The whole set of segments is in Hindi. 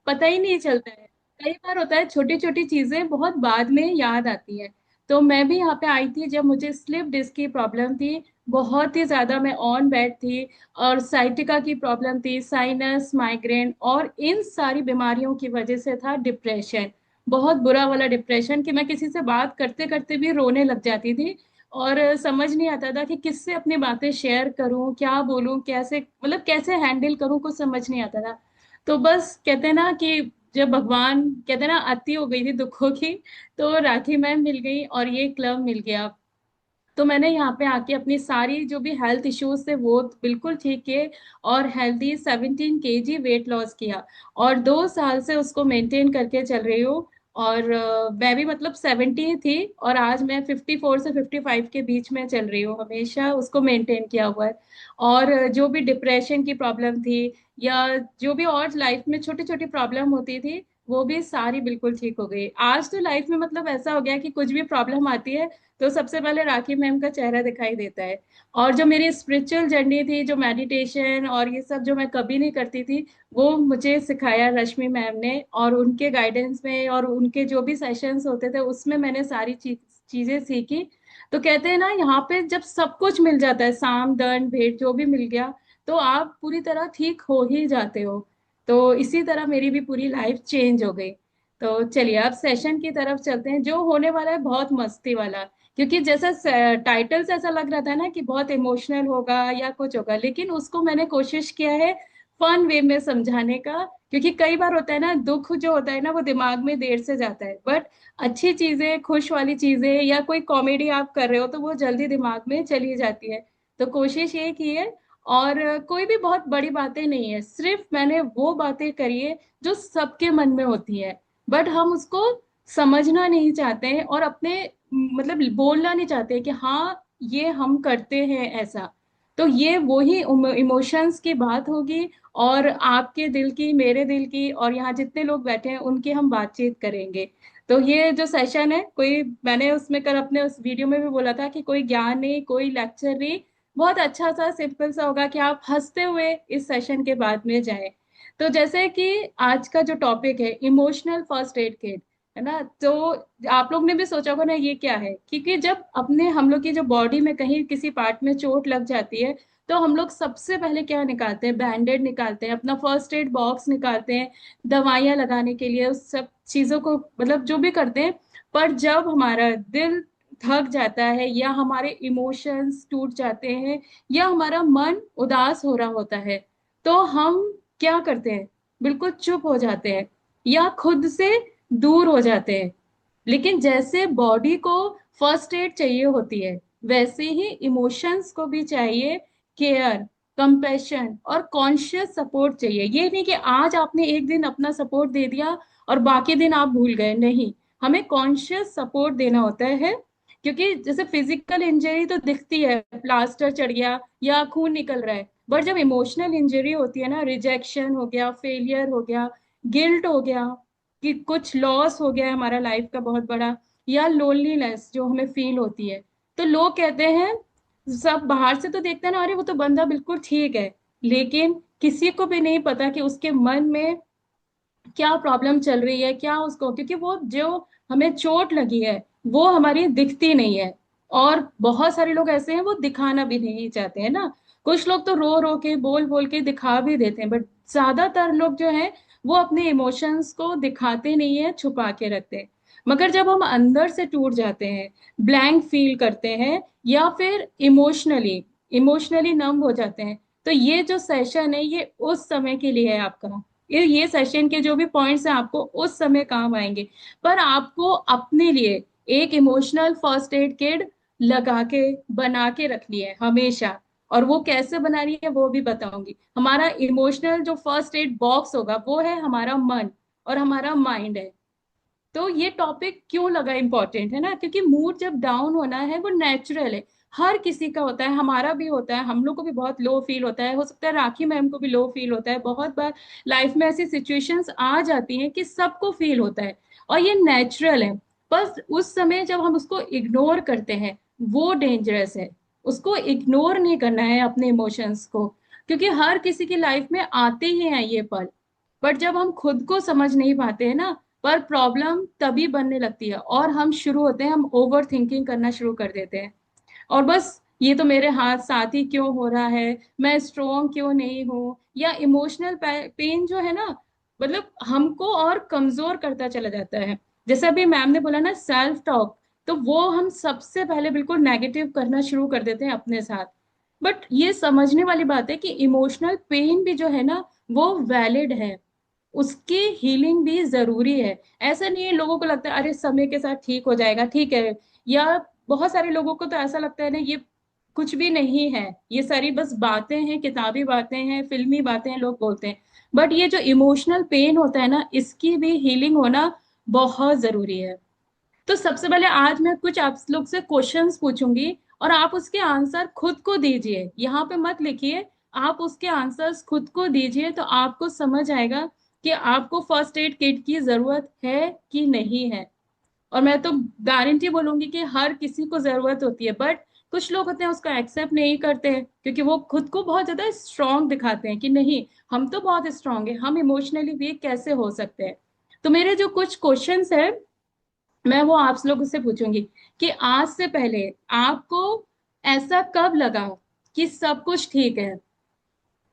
पता ही नहीं चलता है। कई बार होता है छोटी छोटी चीजें बहुत बाद में याद आती है। तो मैं भी यहाँ पे आई थी जब मुझे स्लिप डिस्क की प्रॉब्लम थी, बहुत ही ज्यादा मैं ऑन बेड थी, और साइटिका की प्रॉब्लम थी, साइनस, माइग्रेन, और इन सारी बीमारियों की वजह से था डिप्रेशन। बहुत बुरा वाला डिप्रेशन कि मैं किसी से बात करते करते भी रोने लग जाती थी, और समझ नहीं आता था कि किससे अपनी बातें शेयर करूं, क्या बोलूं, कैसे मतलब कैसे हैंडल करूं, कुछ समझ नहीं आता था। तो बस कहते हैं ना कि जब भगवान कहते हैं ना अति हो गई थी दुखों की, तो राखी मैम मिल गई और ये क्लब मिल गया। तो मैंने यहाँ पे आके अपनी सारी जो भी हेल्थ इश्यूज थे वो बिल्कुल ठीक किए, और हेल्दी 17 kg वेट लॉस किया, और 2 साल से उसको मेंटेन करके चल रही हूँ। और मैं भी मतलब 70 थी, और आज मैं 54 से 55 के बीच में चल रही हूँ, हमेशा उसको मेंटेन किया हुआ है। और जो भी डिप्रेशन की प्रॉब्लम थी, या जो भी और लाइफ में छोटी छोटी प्रॉब्लम होती थी, वो भी सारी बिल्कुल ठीक हो गई। आज तो लाइफ में मतलब ऐसा हो गया कि कुछ भी प्रॉब्लम आती है तो सबसे पहले राखी मैम का चेहरा दिखाई देता है। और जो मेरी स्पिरिचुअल जर्नी थी, जो मेडिटेशन और ये सब जो मैं कभी नहीं करती थी, वो मुझे सिखाया रश्मि मैम ने, और उनके गाइडेंस में और उनके जो भी सेशंस होते थे उसमें मैंने सारी चीजें सीखी। तो कहते हैं ना, यहाँ पे जब सब कुछ मिल जाता है, साम दंड भेंट जो भी मिल गया, तो आप पूरी तरह ठीक हो ही जाते हो। तो इसी तरह मेरी भी पूरी लाइफ चेंज हो गई। तो चलिए अब सेशन की तरफ चलते हैं, जो होने वाला है बहुत मस्ती वाला। क्योंकि जैसा टाइटल से ऐसा लग रहा था ना कि बहुत इमोशनल होगा या कुछ होगा, लेकिन उसको मैंने कोशिश किया है फन वे में समझाने का। क्योंकि कई बार होता है ना, दुख जो होता है ना वो दिमाग में देर से जाता है, बट अच्छी चीजें, खुश वाली चीजें या कोई कॉमेडी आप कर रहे हो तो वो जल्दी दिमाग में चली जाती है। तो कोशिश ये की है। और कोई भी बहुत बड़ी बातें नहीं है, सिर्फ मैंने वो बातें करी है जो सबके मन में होती है, बट हम उसको समझना नहीं चाहते हैं, और अपने मतलब बोलना नहीं चाहते कि हाँ ये हम करते हैं ऐसा। तो ये वही इमोशंस की बात होगी, और आपके दिल की, मेरे दिल की, और यहाँ जितने लोग बैठे हैं उनकी हम बातचीत करेंगे। तो ये जो सेशन है, कोई मैंने उसमें कर अपने उस वीडियो में भी बोला था कि कोई ज्ञान नहीं, कोई लेक्चर नहीं, बहुत अच्छा सा सिंपल सा होगा कि आप हंसते हुए इस सेशन के बाद में जाएं। तो जैसे कि आज का जो टॉपिक है इमोशनल फर्स्ट एड किट, है ना, तो आप लोग ने भी सोचा होगा ना ये क्या है। क्योंकि जब अपने हम लोग की जो बॉडी में कहीं किसी पार्ट में चोट लग जाती है, तो हम लोग सबसे पहले क्या निकालते हैं, बैंडेड निकालते हैं, अपना फर्स्ट एड बॉक्स निकालते हैं, दवाइयाँ लगाने के लिए, उस सब चीजों को मतलब जो भी करते हैं। पर जब हमारा दिल थक जाता है, या हमारे इमोशंस टूट जाते हैं, या हमारा मन उदास हो रहा होता है, तो हम क्या करते हैं, बिल्कुल चुप हो जाते हैं, या खुद से दूर हो जाते हैं। लेकिन जैसे बॉडी को फर्स्ट एड चाहिए होती है, वैसे ही इमोशंस को भी चाहिए केयर, कंपैशन और कॉन्शियस सपोर्ट चाहिए। ये नहीं कि आज आपने एक दिन अपना सपोर्ट दे दिया और बाकी दिन आप भूल गए, नहीं, हमें कॉन्शियस सपोर्ट देना होता है। क्योंकि जैसे फिजिकल इंजरी तो दिखती है, प्लास्टर चढ़ गया या खून निकल रहा है, बट जब इमोशनल इंजरी होती है ना, रिजेक्शन हो गया, फेलियर हो गया, गिल्ट हो गया, कि कुछ लॉस हो गया है हमारा लाइफ का बहुत बड़ा, या लोनलीनेस जो हमें फील होती है, तो लोग कहते हैं, सब बाहर से तो देखते हैं ना, अरे वो तो बंदा बिल्कुल ठीक है, लेकिन किसी को भी नहीं पता कि उसके मन में क्या प्रॉब्लम चल रही है, क्या उसको, क्योंकि वो जो हमें चोट लगी है वो हमारी दिखती नहीं है। और बहुत सारे लोग ऐसे हैं वो दिखाना भी नहीं चाहते हैं ना। कुछ लोग तो रो रो के, बोल बोल के दिखा भी देते हैं, बट ज्यादातर लोग जो है वो अपने इमोशंस को दिखाते नहीं है, छुपा के रखते हैं। मगर जब हम अंदर से टूट जाते हैं, ब्लैंक फील करते हैं, या फिर इमोशनली इमोशनली नम हो जाते हैं, तो ये जो सेशन है ये उस समय के लिए है आपका। ये सेशन के जो भी पॉइंट्स हैं आपको उस समय काम आएंगे। पर आपको अपने लिए एक इमोशनल फर्स्ट एड किट लगा के, बना के रखनी है हमेशा। और वो कैसे बना रही है वो भी बताऊंगी। हमारा इमोशनल जो फर्स्ट एड बॉक्स होगा वो है हमारा मन और हमारा माइंड है। तो ये टॉपिक क्यों लगा इम्पोर्टेंट है ना, क्योंकि मूड जब डाउन होना है वो नेचुरल है, हर किसी का होता है, हमारा भी होता है, हम लोग को भी बहुत लो फील होता है, हो सकता है राखी मैम को भी लो फील होता है, बहुत बार लाइफ में ऐसी सिचुएशंस आ जाती हैं कि सबको फील होता है, और ये नेचुरल है। बस उस समय जब हम उसको इग्नोर करते हैं वो डेंजरस है। उसको इग्नोर नहीं करना है अपने इमोशंस को, क्योंकि हर किसी की लाइफ में आते ही हैं ये पल। बट जब हम खुद को समझ नहीं पाते हैं ना, पर प्रॉब्लम तभी बनने लगती है और हम शुरू होते हैं, हम ओवर थिंकिंग करना शुरू कर देते हैं। और बस ये तो मेरे हाथ साथ ही क्यों हो रहा है, मैं स्ट्रोंग क्यों नहीं हूँ, या इमोशनल पेन जो है ना, मतलब हमको और कमजोर करता चला जाता है। जैसे अभी मैम ने बोला ना सेल्फ टॉक, तो वो हम सबसे पहले बिल्कुल नेगेटिव करना शुरू कर देते हैं अपने साथ। बट ये समझने वाली बात है कि इमोशनल पेन भी जो है ना, वो वैलिड है, उसकी हीलिंग भी जरूरी है। ऐसा नहीं है, लोगों को लगता है अरे समय के साथ ठीक हो जाएगा, ठीक है, या बहुत सारे लोगों को तो ऐसा लगता है ना ये कुछ भी नहीं है, ये सारी बस बातें हैं, किताबी बातें हैं, फिल्मी बातें हैं, लोग बोलते हैं। बट ये जो इमोशनल पेन होता है ना, इसकी भी हीलिंग होना बहुत जरूरी है। तो सबसे पहले आज मैं कुछ आप लोग से क्वेश्चंस पूछूंगी, और आप उसके आंसर खुद को दीजिए, यहाँ पे मत लिखिए, आप उसके आंसर्स खुद को दीजिए, तो आपको समझ आएगा कि आपको फर्स्ट एड किट की जरूरत है कि नहीं है। और मैं तो गारंटी बोलूंगी कि हर किसी को जरूरत होती है, बट कुछ लोग होते हैं उसको एक्सेप्ट नहीं करते हैं, क्योंकि वो खुद को बहुत ज्यादा स्ट्रांग दिखाते हैं कि नहीं, हम तो बहुत स्ट्रांग है, हम इमोशनली वीक कैसे हो सकते हैं। तो मेरे जो कुछ क्वेश्चंस है, मैं वो आप लोगों से पूछूंगी कि आज से पहले आपको ऐसा कब लगा कि सब कुछ ठीक है,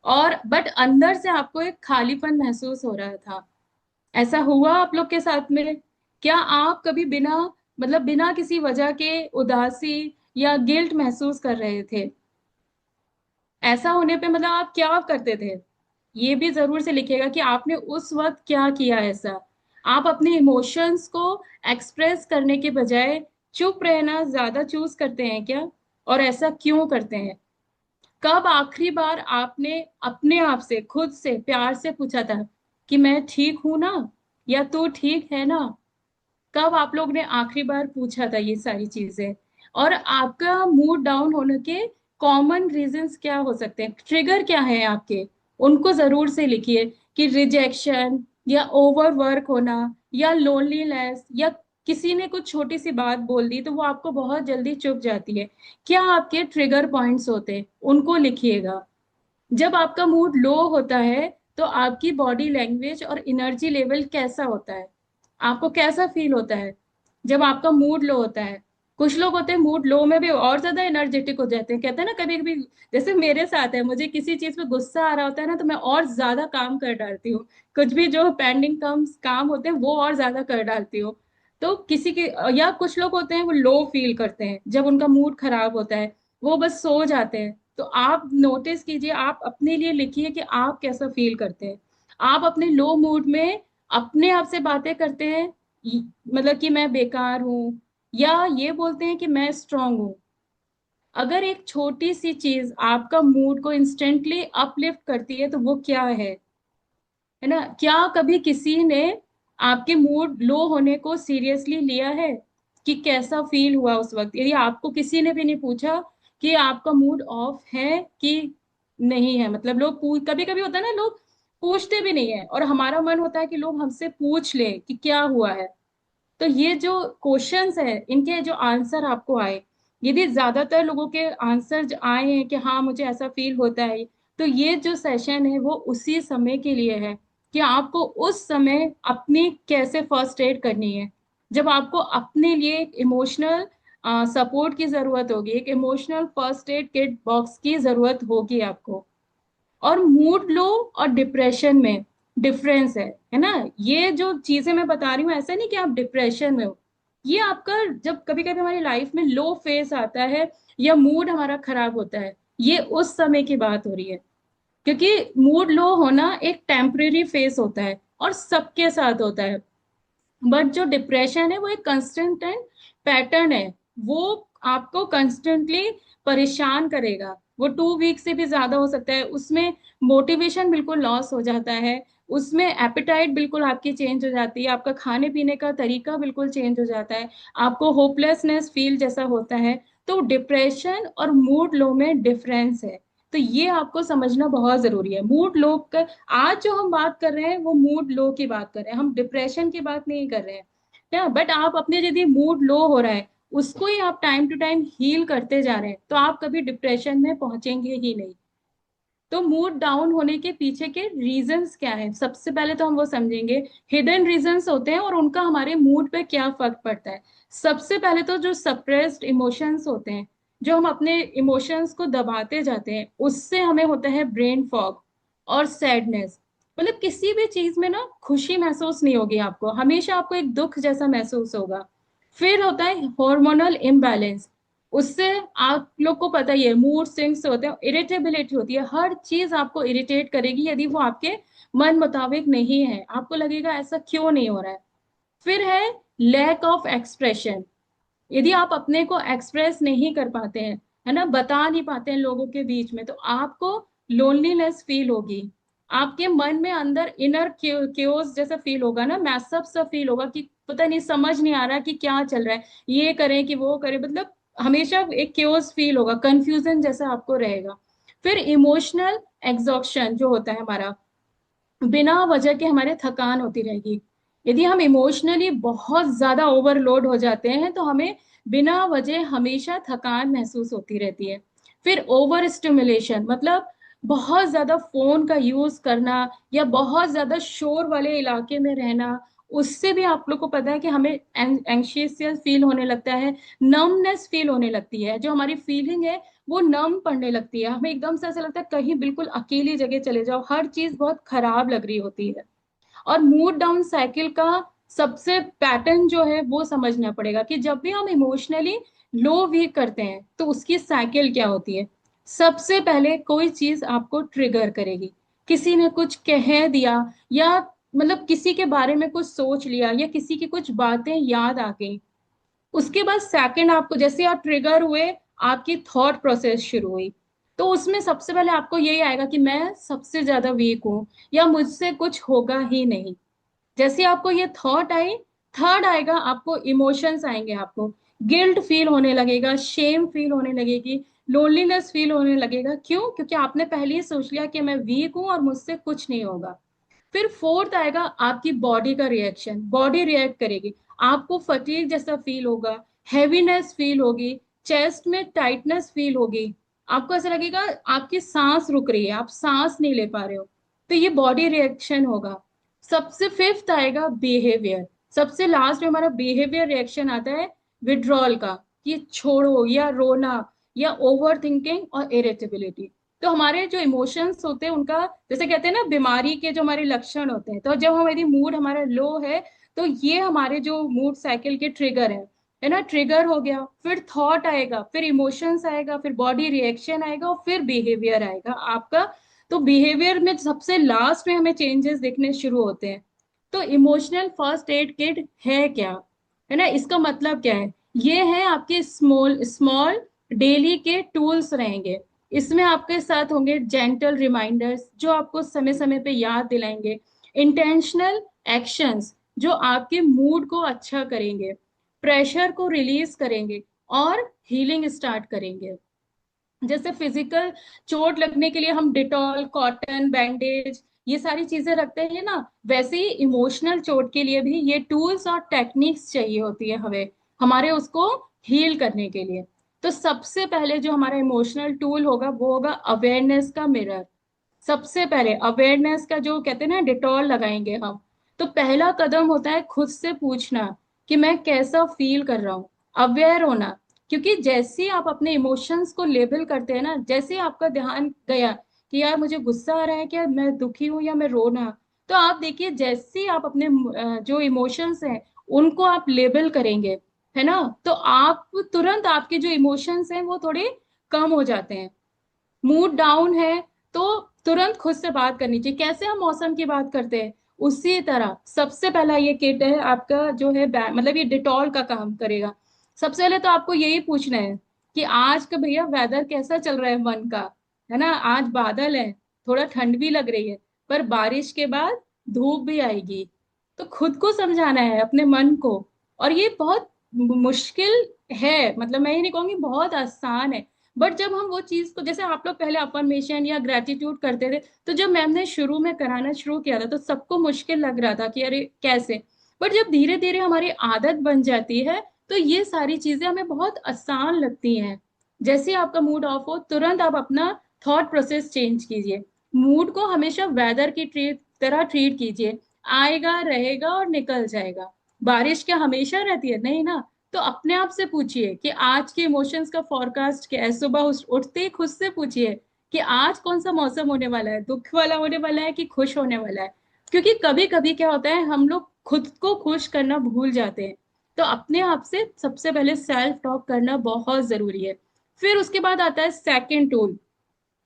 और बट अंदर से आपको एक खालीपन महसूस हो रहा था। ऐसा हुआ आप लोग के साथ में? क्या आप कभी बिना, मतलब बिना किसी वजह के उदासी या गिल्ट महसूस कर रहे थे? ऐसा होने पे मतलब आप क्या करते थे? ये भी जरूर से लिखिएगा कि आपने उस वक्त क्या किया ऐसा। आप अपने इमोशंस को एक्सप्रेस करने के बजाय चुप रहना ज्यादा चूज करते हैं क्या? और ऐसा क्यों करते हैं? कब आखिरी बार आपने अपने आप से, खुद से प्यार से पूछा था कि मैं ठीक हूं ना, या तू ठीक है ना? कब आप लोग ने आखिरी बार पूछा था ये सारी चीजें? और आपका मूड डाउन होने के कॉमन रीजंस क्या हो सकते हैं, ट्रिगर क्या है आपके, उनको जरूर से लिखिए। कि रिजेक्शन, या ओवर वर्क होना, या लोनलीनेस, या किसी ने कुछ छोटी सी बात बोल दी तो वो आपको बहुत जल्दी चुभ जाती है। क्या आपके ट्रिगर पॉइंट्स होते हैं, उनको लिखिएगा। जब आपका मूड लो होता है तो आपकी बॉडी लैंग्वेज और एनर्जी लेवल कैसा होता है, आपको कैसा फील होता है जब आपका मूड लो होता है? कुछ लोग होते हैं मूड लो में भी और ज्यादा एनर्जेटिक हो जाते हैं, कहते हैं ना कभी कभी, जैसे मेरे साथ है, मुझे किसी चीज पे गुस्सा आ रहा होता है ना, तो मैं और ज्यादा काम कर डालती हूँ, कुछ भी जो पेंडिंग काम होते हैं वो और ज्यादा कर डालती हूँ। तो किसी के, या कुछ लोग होते हैं वो लो फील करते हैं जब उनका मूड खराब होता है, वो बस सो जाते हैं। तो आप नोटिस कीजिए, आप अपने लिए लिखिए कि आप कैसा फील करते हैं। आप अपने लो मूड में अपने आप से बातें करते हैं, मतलब कि मैं बेकार हूं, या ये बोलते हैं कि मैं स्ट्रांग हूं? अगर एक छोटी सी चीज आपका मूड को इंस्टेंटली अपलिफ्ट करती है तो वो क्या है ना? क्या कभी किसी ने आपके मूड लो होने को सीरियसली लिया है, कि कैसा फील हुआ उस वक्त? यदि आपको किसी ने भी नहीं पूछा कि आपका मूड ऑफ है कि नहीं है, मतलब लोग कभी कभी होता है ना, लोग पूछते भी नहीं है, और हमारा मन होता है कि लोग हमसे पूछ ले कि क्या हुआ है। तो ये जो क्वेश्चंस है, इनके जो आंसर आपको आए, यदि ज्यादातर लोगों के आंसर आए हैं कि हाँ मुझे ऐसा फील होता है, तो ये जो सेशन है वो उसी समय के लिए है, कि आपको उस समय अपनी कैसे फर्स्ट एड करनी है। जब आपको अपने लिए एक इमोशनल सपोर्ट की जरूरत होगी, एक emotional first aid kit box की जरूरत होगी आपको। और मूड लो और डिप्रेशन में डिफरेंस है ना? ये जो चीजें मैं बता रही हूँ, ऐसा नहीं कि आप डिप्रेशन में हो। ये आपका, जब कभी कभी हमारी लाइफ में लो फेस आता है या मूड हमारा खराब होता है, ये उस समय की बात हो रही है। क्योंकि मूड लो होना एक टेम्परेरी फेस होता है और सबके साथ होता है। बट जो डिप्रेशन है वो एक कंस्टेंट पैटर्न है, वो आपको कंस्टेंटली परेशान करेगा। वो 2 वीक से भी ज्यादा हो सकता है, उसमें मोटिवेशन बिल्कुल लॉस हो जाता है, उसमें एपिटाइट बिल्कुल आपकी चेंज हो जाती है, आपका खाने पीने का तरीका बिल्कुल चेंज हो जाता है, आपको होपलेसनेस फील जैसा होता है। तो डिप्रेशन और मूड लो में डिफरेंस है। तो ये आपको समझना बहुत जरूरी है। मूड लो का, आज जो हम बात कर रहे हैं वो मूड लो की बात कर रहे हैं, हम डिप्रेशन की बात नहीं कर रहे हैं। क्या, बट आप अपने यदि मूड लो हो रहा है, उसको ही आप टाइम टू टाइम हील करते जा रहे हैं, तो आप कभी डिप्रेशन में पहुंचेंगे ही नहीं। तो मूड डाउन होने के पीछे के रीजंस क्या है, सबसे पहले तो हम वो समझेंगे। हिडन रीजंस होते हैं और उनका हमारे मूड पे क्या फर्क पड़ता है। सबसे पहले तो जो सप्रेस्ड इमोशंस होते हैं, जो हम अपने इमोशंस को दबाते जाते हैं, उससे हमें होता है ब्रेन फॉग और सैडनेस। मतलब किसी भी चीज में ना खुशी महसूस नहीं होगी आपको, हमेशा आपको एक दुख जैसा महसूस होगा। फिर होता है हार्मोनल इम्बैलेंस। उससे आप लोग को पता ही है, मूड स्विंग्स होते हैं, इरिटेबिलिटी होती है, हर चीज आपको इरिटेट करेगी यदि वो आपके मन मुताबिक नहीं है, आपको लगेगा ऐसा क्यों नहीं हो रहा है। फिर है लैक ऑफ एक्सप्रेशन। यदि आप अपने को एक्सप्रेस नहीं कर पाते हैं, है ना, बता नहीं पाते हैं लोगों के बीच में, तो आपको लोनलीनेस फील होगी। आपके मन में अंदर इनर क्योस जैसा फील होगा ना, मैसअप सा फील होगा कि पता नहीं, समझ नहीं आ रहा कि क्या चल रहा है, ये करें कि वो करें, मतलब हमेशा एक क्योस फील होगा, कंफ्यूजन जैसा आपको रहेगा। फिर इमोशनल एग्जॉक्शन जो होता है हमारा, बिना वजह के हमारे थकान होती रहेगी। यदि हम इमोशनली बहुत ज्यादा ओवरलोड हो जाते हैं तो हमें बिना वजह हमेशा थकान महसूस होती रहती है। फिर ओवर स्टिमुलेशन, मतलब बहुत ज्यादा फोन का यूज करना या बहुत ज्यादा शोर वाले इलाके में रहना, उससे भी आप लोग को पता है कि हमें एंशियस फील होने लगता है, नमनेस फील होने लगती है, जो हमारी फीलिंग है वो नम पड़ने लगती है, हमें एकदम से ऐसा लगता है कहीं बिल्कुल अकेली जगह चले जाओ, हर चीज बहुत खराब लग रही होती है। और मूड डाउन साइकिल का सबसे पैटर्न जो है वो समझना पड़ेगा कि जब भी हम इमोशनली लो वीक करते हैं तो उसकी साइकिल क्या होती है। सबसे पहले कोई चीज आपको ट्रिगर करेगी, किसी ने कुछ कह दिया, या मतलब किसी के बारे में कुछ सोच लिया, या किसी की कुछ बातें याद आ गई। उसके बाद सेकंड आपको, जैसे आप ट्रिगर हुए, आपकी थॉट प्रोसेस शुरू हुई, तो उसमें सबसे पहले आपको यही आएगा कि मैं सबसे ज्यादा वीक हूँ या मुझसे कुछ होगा ही नहीं। जैसे आपको ये थॉट आई, थर्ड आएगा, आपको इमोशंस आएंगे, आपको गिल्ट फील होने लगेगा, शेम फील होने लगेगी, लोनलीनेस फील होने लगेगा। क्यों? क्योंकि आपने पहले ही सोच लिया कि मैं वीक हूं और मुझसे कुछ नहीं होगा। फिर फोर्थ आएगा आपकी बॉडी का रिएक्शन, बॉडी रिएक्ट करेगी, आपको फटीग जैसा फील होगा, हैवीनेस फील होगी, चेस्ट में टाइटनेस फील होगी, आपको ऐसा लगेगा आपकी सांस रुक रही है, आप सांस नहीं ले पा रहे हो। तो ये बॉडी रिएक्शन होगा। सबसे फिफ्थ आएगा बिहेवियर। सबसे लास्ट में हमारा बिहेवियर रिएक्शन आता है विड्रॉल का, कि छोड़ो या रोना या ओवर थिंकिंग और इरिटेबिलिटी। तो हमारे जो इमोशंस होते हैं उनका, जैसे कहते हैं ना बीमारी के जो हमारे लक्षण होते हैं, तो जब हमारी मूड हमारा लो है तो ये हमारे जो मूड साइकिल के ट्रिगर है ना, ट्रिगर हो गया, फिर थॉट आएगा, फिर इमोशंस आएगा, फिर बॉडी रिएक्शन आएगा और फिर बिहेवियर आएगा आपका। तो बिहेवियर में सबसे लास्ट में हमें चेंजेस दिखने शुरू होते हैं। तो इमोशनल फर्स्ट एड किट है क्या, है ना, इसका मतलब क्या है? ये है आपके स्मॉल स्मॉल डेली के टूल्स रहेंगे। इसमें आपके साथ होंगे जेंटल रिमाइंडर्स जो आपको समय समय पे याद दिलाएंगे, इंटेंशनल एक्शंस जो आपके मूड को अच्छा करेंगे, प्रेशर को रिलीज करेंगे और हीलिंग स्टार्ट करेंगे। जैसे फिजिकल चोट लगने के लिए हम डिटॉल, कॉटन बैंडेज, ये सारी चीजें रखते हैं ना, वैसे ही इमोशनल चोट के लिए भी ये टूल्स और टेक्निक्स चाहिए होती है हमें, हमारे उसको हील करने के लिए। तो सबसे पहले जो हमारा इमोशनल टूल होगा वो होगा अवेयरनेस का मिरर। सबसे पहले अवेयरनेस का जो कहते हैं ना, डिटॉल लगाएंगे हम, तो पहला कदम होता है खुद से पूछना कि मैं कैसा फील कर रहा हूँ, अवेयर होना। क्योंकि जैसे ही आप अपने इमोशंस को लेबल करते हैं ना, जैसे ही आपका ध्यान गया कि यार मुझे गुस्सा आ रहा है, क्या मैं दुखी हूँ या मैं रोना, तो आप देखिए जैसे ही आप अपने जो इमोशंस हैं उनको आप लेबल करेंगे, है ना, तो आप तुरंत आपके जो इमोशंस हैं वो थोड़े कम हो जाते हैं। मूड डाउन है तो तुरंत खुद से बात करनी चाहिए। कैसे हम मौसम की बात करते हैं, उसी तरह सबसे पहला ये किट है आपका जो है मतलब ये डिटॉल का काम करेगा। सबसे पहले तो आपको यही पूछना है कि आज का भैया वेदर कैसा चल रहा है मन का, है ना, आज बादल है, थोड़ा ठंड भी लग रही है, पर बारिश के बाद धूप भी आएगी। तो खुद को समझाना है अपने मन को। और ये बहुत मुश्किल है, मतलब मैं ये नहीं कहूंगी बहुत आसान है, बट जब हम वो चीज को, जैसे आप लोग पहले अफर्मेशन या ग्रेटिट्यूड करते थे, तो जब मैम ने शुरू में कराना शुरू किया था तो सबको मुश्किल लग रहा था कि अरे कैसे, बट जब धीरे धीरे हमारी आदत बन जाती है तो ये सारी चीजें हमें बहुत आसान लगती हैं। जैसे ही आपका मूड ऑफ हो तुरंत आप अपना थॉट प्रोसेस चेंज कीजिए। मूड को हमेशा वेदर की तरह ट्रीट कीजिए। आएगा रहेगा और निकल जाएगा। बारिश क्या हमेशा रहती है? नहीं ना। तो अपने आप से पूछिए कि आज के इमोशंस का फोरकास्ट क्या है। सुबह उठते ही खुद से पूछिए कि आज कौन सा मौसम होने वाला है, दुख वाला होने वाला है कि खुश होने वाला है। क्योंकि कभी कभी क्या होता है, हम लोग खुद को खुश करना भूल जाते हैं। तो अपने आप से सबसे पहले सेल्फ टॉक करना बहुत जरूरी है। फिर उसके बाद आता है second tool,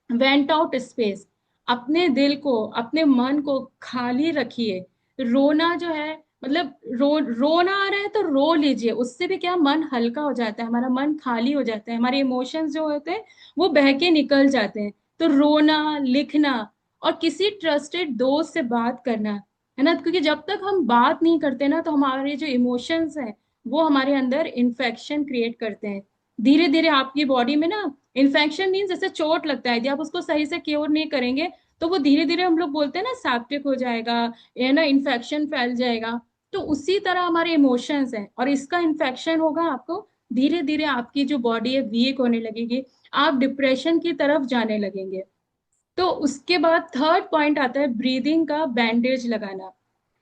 went out space. अपने दिल को, अपने मन को खाली रखिए। रोना जो है, मतलब रोना आ रहा है तो रो लीजिए, उससे भी क्या मन हल्का हो जाता है, हमारा मन खाली हो जाता है, हमारे इमोशंस जो होते हैं वो बह के निकल जाते हैं। तो रोना, लिखना, और किसी ट्रस्टेड दोस्त से बात करना, है ना। क्योंकि जब तक हम बात नहीं करते ना, तो हमारे जो इमोशंस हैं वो हमारे अंदर इन्फेक्शन क्रिएट करते हैं। धीरे धीरे आपकी बॉडी में ना, इन्फेक्शन मीन जैसे चोट लगता है, यदि आप उसको सही से क्योर नहीं करेंगे तो वो धीरे धीरे, हम लोग बोलते हैं ना, सेप्टिक हो जाएगा, या ना इन्फेक्शन फैल जाएगा। तो उसी तरह हमारे इमोशंस हैं, और इसका इन्फेक्शन होगा आपको, धीरे धीरे आपकी जो बॉडी है वीक होने लगेगी, आप डिप्रेशन की तरफ जाने लगेंगे। तो उसके बाद थर्ड पॉइंट आता है ब्रीदिंग का बैंडेज लगाना।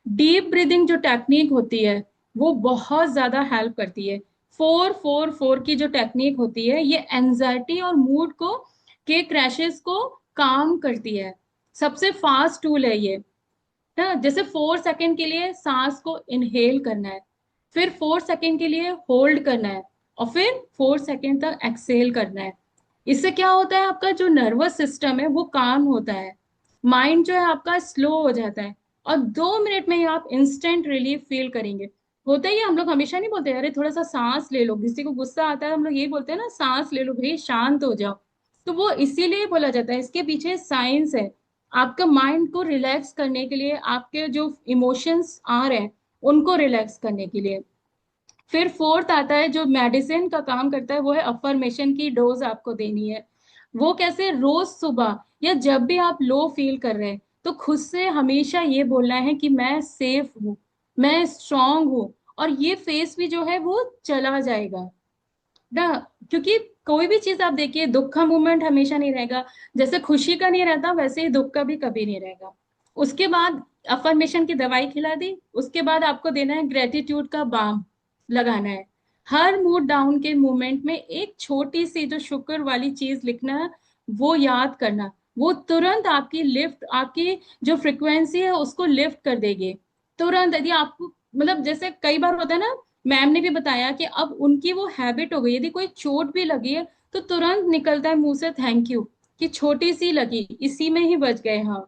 डीप ब्रीदिंग जो टेक्निक होती है वो बहुत ज्यादा हेल्प करती है। 4-4-4 की जो टेक्निक होती है, ये एंजाइटी और मूड को के क्रैशेस को काम करती है। सबसे फास्ट टूल है ये ना। जैसे 4 सेकंड के लिए सांस को इनहेल करना है, फिर 4 सेकंड के लिए होल्ड करना है, और फिर 4 सेकंड तक एक्सहेल करना है। इससे क्या होता है, आपका जो नर्वस सिस्टम है वो काम होता है, माइंड जो है आपका स्लो हो जाता है, और 2 मिनट में ही आप इंस्टेंट रिलीफ फील करेंगे। होता ही है, हम लोग हमेशा नहीं बोलते अरे थोड़ा सा सांस ले लो, किसी को गुस्सा आता है हम लोग यही बोलते हैं ना, सांस ले लो भाई, शांत हो जाओ। तो वो इसीलिए बोला जाता है, इसके पीछे साइंस है। आपका माइंड को रिलैक्स करने के लिए, आपके जो इमोशंस आ रहे हैं उनको रिलैक्स करने के लिए। फिर फोर्थ आता है, जो मेडिसिन का काम करता है, वो है अफर्मेशन की डोज आपको देनी है। वो कैसे? रोज सुबह या जब भी आप लो फील कर रहे हैं, तो खुद से हमेशा ये बोलना है कि मैं सेफ हूँ, मैं स्ट्रांग हूँ, और ये फेस भी जो है वो चला जाएगा ना। क्योंकि कोई भी चीज आप देखिए, दुख का मोमेंट हमेशा नहीं रहेगा। जैसे खुशी का नहीं रहता, वैसे ही दुख का भी कभी नहीं रहेगा। उसके बाद अफर्मेशन की दवाई खिला दी, उसके बाद आपको देना है ग्रेटिट्यूड का बाम लगाना है। हर मूड डाउन के मोमेंट में एक छोटी सी जो शुक्र वाली चीज लिखना, वो याद करना, वो तुरंत आपकी लिफ्ट, आपकी जो फ्रिक्वेंसी है उसको लिफ्ट कर देगी तुरंत। यदि आपको, मतलब जैसे कई बार होता है ना, मैम ने भी बताया कि अब उनकी वो हैबिट हो गई, यदि कोई चोट भी लगी है तो तुरंत निकलता है मुंह से थैंक यू, कि छोटी सी लगी, इसी में ही बच गए हाँ।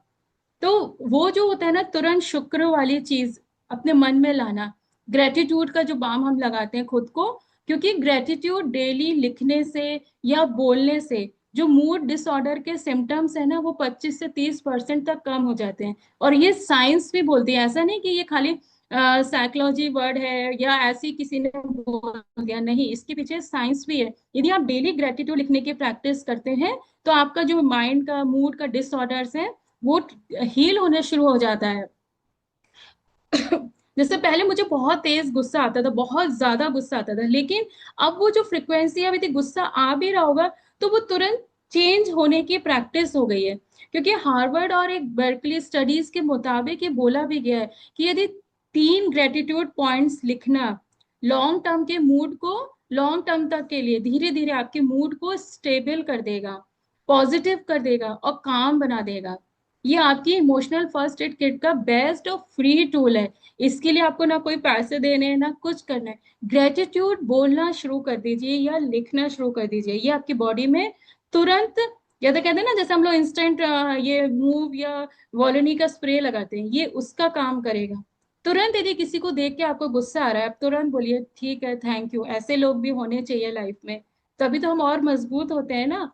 तो वो जो होता है ना, तुरंत शुक्र वाली चीज अपने मन में लाना, ग्रेटिट्यूड का जो बाम हम लगाते हैं खुद को। क्योंकि ग्रेटिट्यूड डेली लिखने से या बोलने से जो मूड डिसऑर्डर के सिम्टम्स है ना, वो 25 से 30% तक कम हो जाते हैं। और ये साइंस भी बोलती है, ऐसा नहीं कि ये खाली साइकोलॉजी वर्ड है या ऐसी किसी ने बोल दिया, नहीं, इसके पीछे साइंस भी है। यदि आप डेली ग्रेटिट्यूड लिखने की प्रैक्टिस करते हैं, तो आपका जो माइंड का, मूड का डिसऑर्डर्स है वो हील होने शुरू हो जाता है। जैसे पहले मुझे बहुत तेज गुस्सा आता था, बहुत ज्यादा गुस्सा आता था, लेकिन अब वो जो फ्रिक्वेंसी है, यदि गुस्सा आ भी रहा होगा तो वो तुरंत चेंज होने की प्रैक्टिस हो गई है। क्योंकि हार्वर्ड और एक बर्कली स्टडीज के मुताबिक ये बोला भी गया है कि यदि 3 ग्रेटिट्यूड पॉइंट्स लिखना लॉन्ग टर्म के मूड को, लॉन्ग टर्म तक के लिए धीरे धीरे आपके मूड को स्टेबल कर देगा, पॉजिटिव कर देगा और काम बना देगा। ये आपकी इमोशनल फर्स्ट एड किट का बेस्ट और फ्री टूल है। इसके लिए आपको ना कोई पैसे देने हैं ना कुछ करना है। ग्रेटिट्यूड बोलना शुरू कर दीजिए या लिखना शुरू कर दीजिए, ये आपकी बॉडी में तुरंत, या तो कहते हैं ना, जैसे हम लोग इंस्टेंट ये मूव या वॉलोनी का स्प्रे लगाते हैं, ये उसका काम करेगा। तुरंत यदि किसी को देख के आपको गुस्सा आ रहा है, आप तुरंत बोलिए ठीक है, थैंक यू। ऐसे लोग भी होने चाहिए लाइफ में, तभी तो हम और मजबूत होते हैं ना।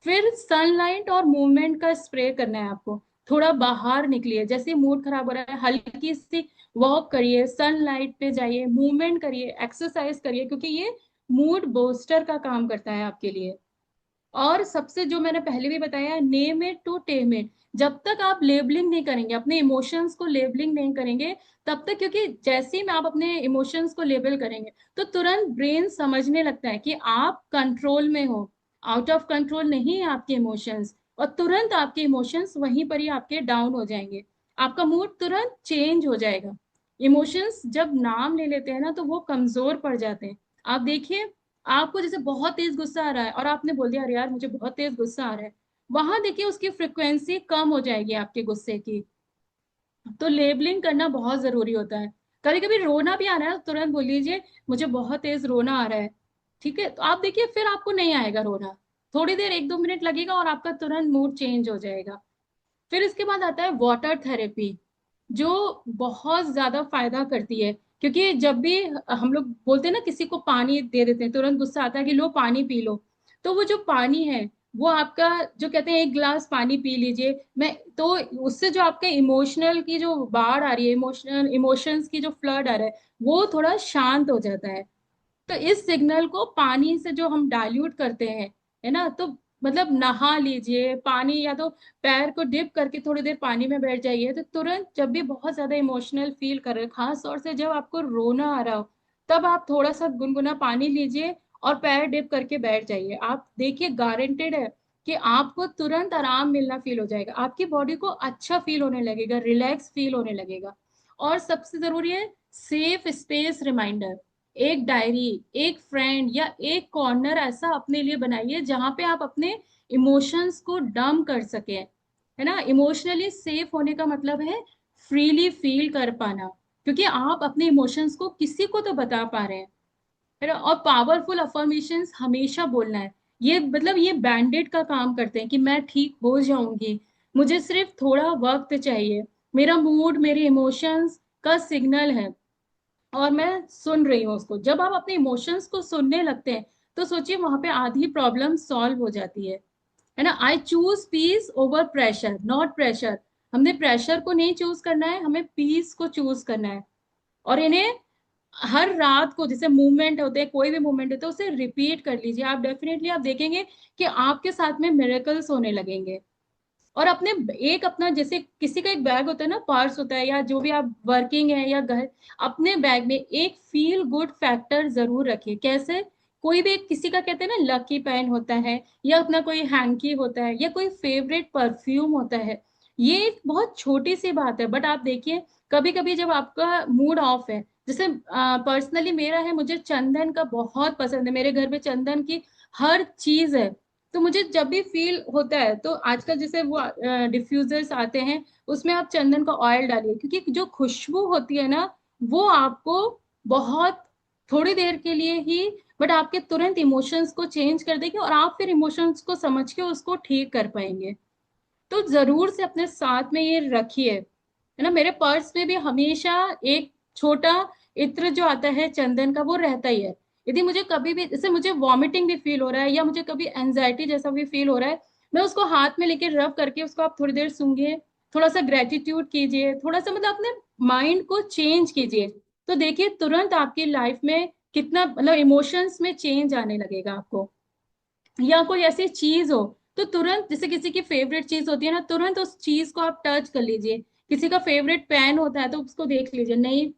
फिर सनलाइट और मूवमेंट का स्प्रे करना है आपको। थोड़ा बाहर निकलिए, जैसे मूड खराब हो रहा है, हल्की सी वॉक करिए, सनलाइट पे जाइए, मूवमेंट करिए, एक्सरसाइज करिए, क्योंकि ये मूड बूस्टर का काम करता है आपके लिए। और सबसे जो मैंने पहले भी बताया, name it to tame it. जब तक आप लेबलिंग नहीं करेंगे, अपने इमोशंस को लेबलिंग नहीं करेंगे, तब तक, क्योंकि जैसे ही में आप अपने इमोशंस को लेबल करेंगे तो तुरंत ब्रेन समझने लगता है कि आप कंट्रोल में हो। आउट ऑफ कंट्रोल नहीं है आपके इमोशंस, और तुरंत आपके इमोशंस वहीं पर ही आपके डाउन हो जाएंगे, आपका मूड तुरंत चेंज हो जाएगा। इमोशंस जब नाम ले लेते हैं ना तो वो कमजोर पड़ जाते हैं। आप देखिए, आपको जैसे बहुत तेज गुस्सा आ रहा है और आपने बोल दिया अरे यार मुझे बहुत तेज गुस्सा आ रहा है, वहां देखिए उसकी फ्रिक्वेंसी कम हो जाएगी आपके गुस्से की। तो लेबलिंग करना बहुत जरूरी होता है। कभी कभी रोना भी आ रहा है तो तुरंत बोल लीजिए मुझे बहुत तेज रोना आ रहा है। ठीक है, तो आप देखिए फिर आपको नहीं आएगा रोना, थोड़ी देर 1-2 मिनट लगेगा और आपका तुरंत मूड चेंज हो जाएगा। फिर इसके बाद आता है वाटर थेरेपी, जो बहुत ज्यादा फायदा करती है। क्योंकि जब भी हम लोग बोलते हैं ना किसी को पानी दे देते हैं, तुरंत गुस्सा आता है कि लो पानी पी लो, तो वो जो पानी है वो आपका, जो कहते हैं 1 गिलास पानी पी लीजिए मैं, तो उससे जो आपके इमोशनल की जो बाढ़ आ रही है, इमोशंस की जो फ्लड आ रहा है, वो थोड़ा शांत हो जाता है। तो इस सिग्नल को पानी से जो हम डाइल्यूट करते हैं, है ना, तो मतलब नहा लीजिए पानी, या तो पैर को डिप करके थोड़ी देर पानी में बैठ जाइए, तो तुरंत जब भी बहुत ज्यादा इमोशनल फील कर रहे हो, खास तौर से जब आपको रोना आ रहा हो, तब आप थोड़ा सा गुनगुना पानी लीजिए और पैर डिप करके बैठ जाइए। आप देखिए गारंटेड है कि आपको तुरंत आराम मिलना फील हो जाएगा, आपकी बॉडी को अच्छा फील होने लगेगा, रिलैक्स फील होने लगेगा। और सबसे जरूरी है सेफ स्पेस रिमाइंडर, एक डायरी, एक फ्रेंड या एक कॉर्नर ऐसा अपने लिए बनाइए जहां पे आप अपने इमोशंस को डम कर सके, है ना। इमोशनली सेफ होने का मतलब है फ्रीली फील कर पाना, क्योंकि आप अपने इमोशंस को किसी को तो बता पा रहे हैं, है ना। और पावरफुल अफर्मेशंस हमेशा बोलना है, ये मतलब ये बैंडेड का काम करते हैं कि मैं ठीक हो जाऊंगी, मुझे सिर्फ थोड़ा वक्त चाहिए, मेरा मूड मेरे इमोशंस का सिग्नल है और मैं सुन रही हूँ उसको। जब आप अपने इमोशंस को सुनने लगते हैं तो सोचिए वहां पे आधी प्रॉब्लम सॉल्व हो जाती है ना। I choose peace over pressure, not pressure. हमने प्रेशर को नहीं चूज करना है, हमें पीस को चूज करना है। और इन्हें हर रात को, जैसे मूवमेंट होते हैं, कोई भी मूवमेंट होता है, उसे रिपीट कर लीजिए। आप डेफिनेटली आप देखेंगे कि आपके साथ में मिरेकल्स होने लगेंगे। और अपने एक अपना, जैसे किसी का एक बैग होता है ना, पर्स होता है, या जो भी आप वर्किंग है या घर, अपने बैग में एक फील गुड फैक्टर जरूर रखिए। कैसे? कोई भी किसी का कहते हैं ना लकी पेन होता है, या अपना कोई हैंकी होता है, या कोई फेवरेट परफ्यूम होता है। ये एक बहुत छोटी सी बात है, बट आप देखिए कभी कभी जब आपका मूड ऑफ है, जैसे पर्सनली मेरा है, मुझे चंदन का बहुत पसंद है, मेरे घर में चंदन की हर चीज है। तो मुझे जब भी फील होता है तो आजकल जैसे वो डिफ्यूजर्स आते हैं, उसमें आप चंदन का ऑयल डालिए, क्योंकि जो खुशबू होती है ना, वो आपको बहुत थोड़ी देर के लिए ही, बट आपके तुरंत इमोशंस को चेंज कर देगी, और आप फिर इमोशंस को समझ के उसको ठीक कर पाएंगे। तो जरूर से अपने साथ में ये रखिए, है ना। मेरे पर्स में भी हमेशा एक छोटा इत्र जो आता है चंदन का, वो रहता ही है। यदि मुझे कभी भी, जैसे मुझे वॉमिटिंग भी फील हो रहा है, या मुझे कभी एंजाइटी जैसा भी फील हो रहा है, मैं उसको हाथ में लेके रब करके उसको आप थोड़ी देर सूंघिए, थोड़ा सा ग्रेटिट्यूड कीजिए, थोड़ा सा मतलब अपने माइंड को चेंज कीजिए, तो देखिए तुरंत आपकी लाइफ में कितना मतलब इमोशंस में चेंज आने लगेगा आपको। या कोई ऐसी चीज हो तो तुरंत, जैसे किसी की फेवरेट चीज होती है ना, तुरंत उस चीज को आप टच कर लीजिए। किसी का फेवरेट पेन होता है तो उसको देख लीजिए, नहीं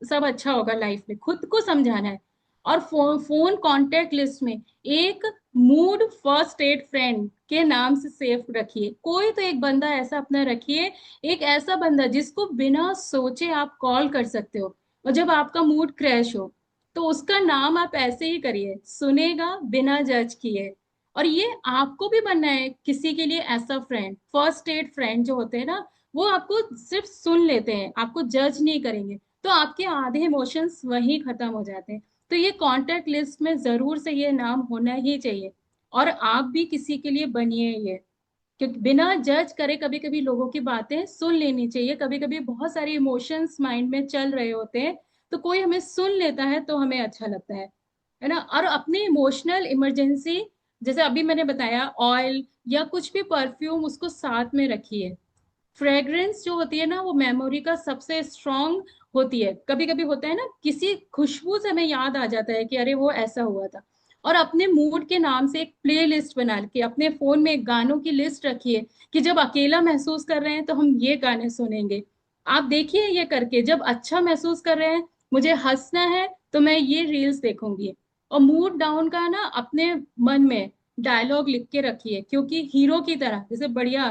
सब अच्छा होगा लाइफ में, खुद को समझाना है। और फोन कांटेक्ट लिस्ट में एक मूड फर्स्ट एड फ्रेंड के नाम से सेव रखिए, कोई तो एक बंदा ऐसा अपना रखिए, एक ऐसा बंदा जिसको बिना सोचे आप कॉल कर सकते हो, और जब आपका मूड क्रैश हो तो उसका नाम आप ऐसे ही करिए, सुनेगा बिना जज किए। और ये आपको भी बनना है किसी के लिए ऐसा फ्रेंड, फर्स्ट एड फ्रेंड जो होते हैं ना, वो आपको सिर्फ सुन लेते हैं, आपको जज नहीं करेंगे, तो आपके आधे इमोशंस वहीं खत्म हो जाते हैं। तो ये कांटेक्ट लिस्ट में जरूर से ये नाम होना ही चाहिए। और आप भी किसी के लिए बनिए ये, क्योंकि बिना जज करे कभी कभी लोगों की बातें सुन लेनी चाहिए। कभी कभी बहुत सारे इमोशंस माइंड में चल रहे होते हैं, तो कोई हमें सुन लेता है तो हमें अच्छा लगता है ना। और अपनी इमोशनल इमरजेंसी, जैसे अभी मैंने बताया, ऑयल या कुछ भी परफ्यूम उसको साथ में रखिए। फ्रेग्रेंस जो होती है ना, वो मेमोरी का सबसे स्ट्रांग होती है। कभी कभी होता है ना, किसी खुशबू से हमें याद आ जाता है कि अरे वो ऐसा हुआ था। और अपने मूड के नाम से एक प्ले लिस्ट बना के अपने फोन में एक गानों की लिस्ट रखिए, कि जब अकेला महसूस कर रहे हैं तो हम ये गाने सुनेंगे। आप देखिए ये करके, जब अच्छा महसूस कर रहे हैं, मुझे हंसना है तो मैं ये रील्स देखूंगी। और मूड डाउन का ना अपने मन में डायलॉग लिख के रखिए, क्योंकि हीरो की तरह जैसे बढ़िया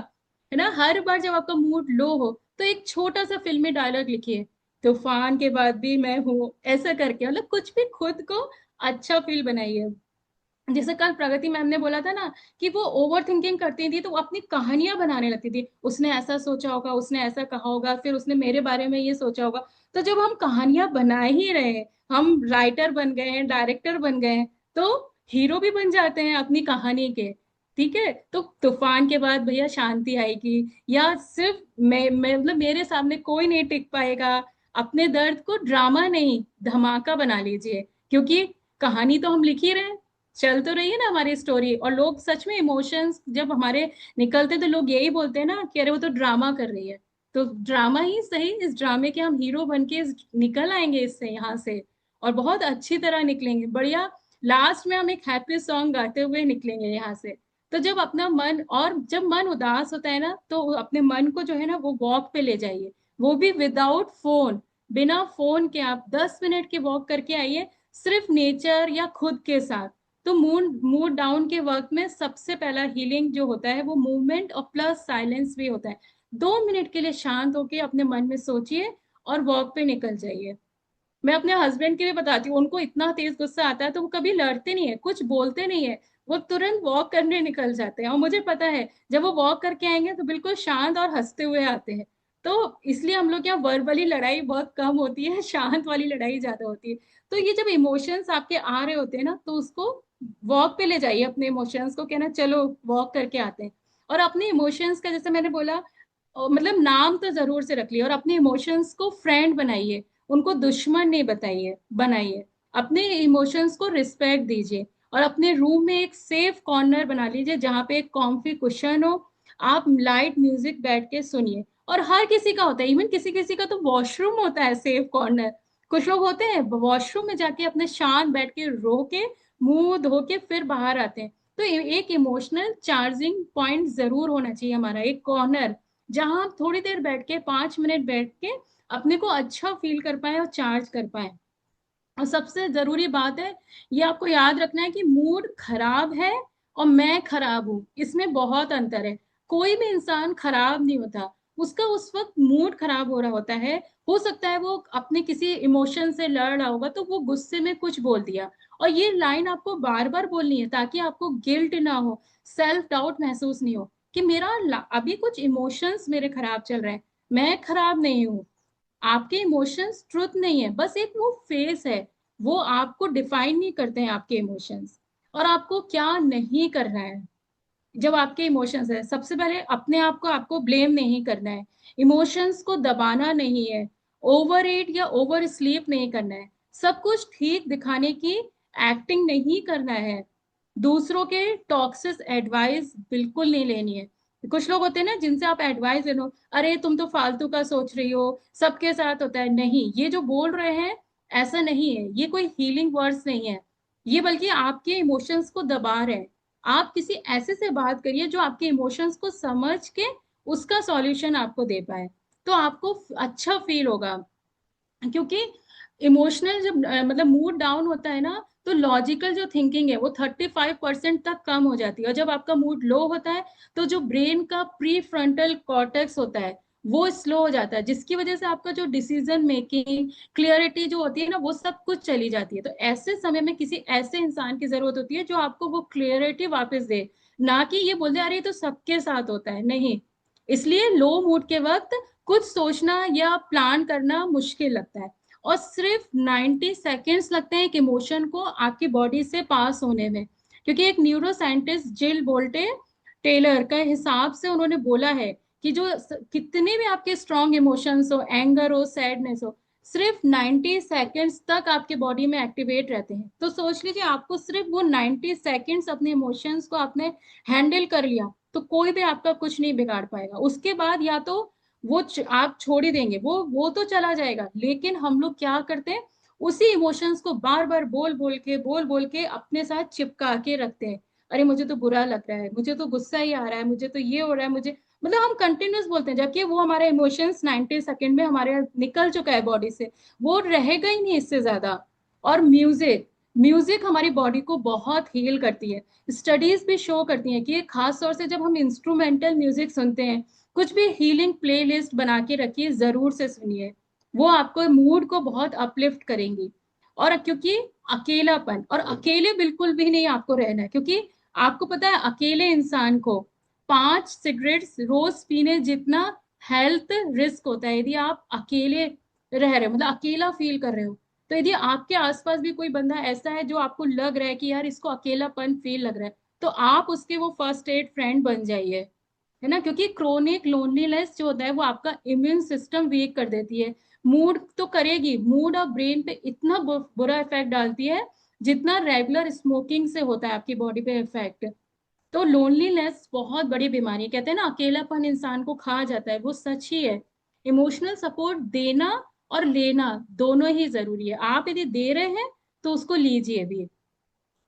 है ना, हर बार जब आपका मूड लो हो तो एक छोटा सा फिल्मी डायलॉग लिखिए, तूफान के बाद भी मैं हूँ, ऐसा करके मतलब कुछ भी खुद को अच्छा फील बनाइए। जैसे कल प्रगति मैम ने बोला था ना कि वो ओवर थिंकिंग करती थी, तो वो अपनी कहानियां बनाने लगती थी, उसने ऐसा सोचा होगा, उसने ऐसा कहा होगा, फिर उसने मेरे बारे में ये सोचा होगा। तो जब हम कहानियां बना ही रहे हैं, हम राइटर बन गए हैं, डायरेक्टर बन गए हैं, तो हीरो भी बन जाते हैं अपनी कहानी के। ठीक है, तो तूफान के बाद भैया शांति आएगी, या सिर्फ मैं मतलब मेरे सामने कोई नहीं टिक पाएगा। अपने दर्द को ड्रामा नहीं धमाका बना लीजिए, क्योंकि कहानी तो हम लिख ही रहे हैं, चल तो रही है ना हमारी स्टोरी। और लोग सच में इमोशंस जब हमारे निकलते तो लोग यही बोलते हैं ना कि अरे वो तो ड्रामा कर रही है। तो ड्रामा ही सही, इस ड्रामे के हम हीरो बन के निकल आएंगे इससे, यहाँ से, और बहुत अच्छी तरह निकलेंगे बढ़िया। लास्ट में हम एक हैप्पी सॉन्ग गाते हुए निकलेंगे यहाँ से। तो जब अपना मन, और जब मन उदास होता है ना, तो अपने मन को जो है ना वो वॉक पे ले जाइए, वो भी विदाउट फोन। बिना फोन के आप 10 मिनट की वॉक करके आइए, सिर्फ नेचर या खुद के साथ। तो मूड मूड डाउन के वक्त में सबसे पहला हीलिंग जो होता है वो मूवमेंट और प्लस साइलेंस भी होता है। 2 मिनट के लिए शांत होके अपने मन में सोचिए और वॉक पे निकल जाइए। मैं अपने हस्बैंड के लिए बताती हूँ, उनको इतना तेज गुस्सा आता है तो वो कभी लड़ते नहीं है, कुछ बोलते नहीं है, वो तुरंत वॉक करने निकल जाते हैं। और मुझे पता है जब वो वॉक करके आएंगे तो बिल्कुल शांत और हंसते हुए आते हैं। तो इसलिए हम लोग यहाँ वर्बली लड़ाई बहुत कम होती है, शांत वाली लड़ाई ज्यादा होती है। तो ये जब इमोशंस आपके आ रहे होते हैं ना, तो उसको वॉक पे ले जाइए, अपने इमोशंस को कहना चलो वॉक करके आते हैं। और अपने इमोशंस का जैसे मैंने बोला, मतलब नाम तो जरूर से रख लिया, और अपने इमोशंस को फ्रेंड बनाइए, उनको दुश्मन नहीं बताइए बनाइए। अपने इमोशंस को रिस्पेक्ट दीजिए, और अपने रूम में एक सेफ कॉर्नर बना लीजिए जहाँ पे एक कॉम्फी कुशन हो। आप लाइट म्यूजिक बैठ के सुनिए। और हर किसी का होता है, इवन किसी किसी का तो वॉशरूम होता है सेफ कॉर्नर। कुछ लोग होते हैं वॉशरूम में जाके अपने शांत बैठ के रो के मुंह धो के फिर बाहर आते हैं। तो एक इमोशनल चार्जिंग पॉइंट जरूर होना चाहिए हमारा, एक कॉर्नर जहां आप थोड़ी देर बैठ के 5 मिनट बैठ के अपने को अच्छा फील कर पाए और चार्ज कर पाए। और सबसे जरूरी बात है, ये आपको याद रखना है कि मूड खराब है और मैं खराब हूं, इसमें बहुत अंतर है। कोई भी इंसान खराब नहीं होता, उसका उस वक्त मूड खराब हो रहा होता है। हो सकता है वो अपने किसी इमोशन से लड़ रहा होगा, तो वो गुस्से में कुछ बोल दिया। और ये लाइन आपको बार बार बोलनी है ताकि आपको गिल्ट ना हो, सेल्फ डाउट महसूस नहीं हो कि मेरा अभी कुछ इमोशंस मेरे खराब चल रहे हैं। मैं खराब नहीं हूँ, आपके इमोशंस ट्रुथ नहीं है, बस एक वो फेस है। वो आपको डिफाइन नहीं करते हैं आपके इमोशंस। और आपको क्या नहीं करना है जब आपके इमोशंस है, सबसे पहले अपने आप को आपको ब्लेम नहीं करना है, इमोशंस को दबाना नहीं है, ओवर ईट या ओवर स्लीप नहीं करना है, सब कुछ ठीक दिखाने की एक्टिंग नहीं करना है, दूसरों के टॉक्सिक एडवाइस बिल्कुल नहीं लेनी है। कुछ लोग होते हैं ना जिनसे आप एडवाइस ले लो, अरे तुम तो फालतू का सोच रही हो, सबके साथ होता है, नहीं, ये जो बोल रहे हैं ऐसा नहीं है, ये कोई हीलिंग वर्ड्स नहीं है, ये बल्कि आपके इमोशंस को दबा रहे हैं। आप किसी ऐसे से बात करिए जो आपके इमोशंस को समझ के उसका सॉल्यूशन आपको दे पाए, तो आपको अच्छा फील होगा। क्योंकि इमोशनल जब मतलब मूड डाउन होता है ना, तो लॉजिकल जो थिंकिंग है वो 35% तक कम हो जाती है। और जब आपका मूड लो होता है, तो जो ब्रेन का प्री फ्रंटल कॉर्टेक्स होता है वो स्लो हो जाता है, जिसकी वजह से आपका जो डिसीजन मेकिंग क्लियरिटी जो होती है ना, वो सब कुछ चली जाती है। तो ऐसे समय में किसी ऐसे इंसान की जरूरत होती है जो आपको वो क्लियरिटी वापस दे, ना कि ये बोल दे अरे ये तो सबके साथ होता है, नहीं। इसलिए लो मूड के वक्त कुछ सोचना या प्लान करना मुश्किल लगता है, और सिर्फ 90 सेकेंड्स लगते हैं एक इमोशन को आपकी बॉडी से पास होने में। क्योंकि एक न्यूरो साइंटिस्ट जिल बोल्टे टेलर का हिसाब से उन्होंने बोला है कि जो कितने भी आपके स्ट्रॉन्ग इमोशंस हो, एंगर हो, सैडनेस हो, सिर्फ 90 सेकेंड्स तक आपके बॉडी में एक्टिवेट रहते हैं। तो सोच लीजिए आपको सिर्फ वो 90 सेकेंड्स अपने इमोशंस को आपने हैंडल कर लिया, तो कोई भी आपका कुछ नहीं बिगाड़ पाएगा। उसके बाद या तो वो आप छोड़ ही देंगे, वो तो चला जाएगा, लेकिन हम लोग क्या करते हैं, उसी इमोशंस को बार बार बोल बोल के अपने साथ चिपका के रखते हैं। अरे मुझे तो बुरा लग रहा है, मुझे तो गुस्सा ही आ रहा है, मुझे तो ये हो रहा है, मुझे मतलब हम कंटिन्यूस बोलते हैं, जबकि वो हमारे इमोशंस 90 सेकेंड में हमारे निकल चुका है बॉडी से, वो रहेगा ही नहीं इससे ज्यादा। और म्यूजिक, म्यूजिक हमारी बॉडी को बहुत हील करती है। स्टडीज भी शो करती हैं कि खास तौर से जब हम इंस्ट्रूमेंटल म्यूजिक सुनते हैं, कुछ भी हीलिंग प्लेलिस्ट बना के रखिए, जरूर से सुनिए। वो आपको मूड को बहुत अपलिफ्ट करेंगी। और क्योंकि अकेलापन, और अकेले बिल्कुल भी नहीं आपको रहना है, क्योंकि आपको पता है अकेले इंसान को 5 सिगरेट्स रोज पीने जितना हेल्थ रिस्क होता है यदि आप अकेले रह रहे हो, मतलब अकेला फील कर रहे हो। तो यदि आपके आसपास भी कोई बंदा ऐसा है जो आपको लग रहा है कि यार इसको अकेलापन फील लग रहा है, तो आप उसके वो फर्स्ट एड फ्रेंड बन जाइए, है ना। क्योंकि क्रोनिक लोनलीनेस जो होता है वो आपका इम्यून सिस्टम वीक कर देती है। मूड तो करेगी, मूड और ब्रेन पे इतना बुरा इफेक्ट डालती है जितना रेगुलर स्मोकिंग से होता है आपकी बॉडी पे इफेक्ट। तो लोनलीनेस बहुत बड़ी बीमारी है। कहते हैं ना अकेलापन इंसान को खा जाता है, वो सच ही है। इमोशनल सपोर्ट देना और लेना दोनों ही जरूरी है। आप यदि दे रहे हैं तो उसको लीजिए भी।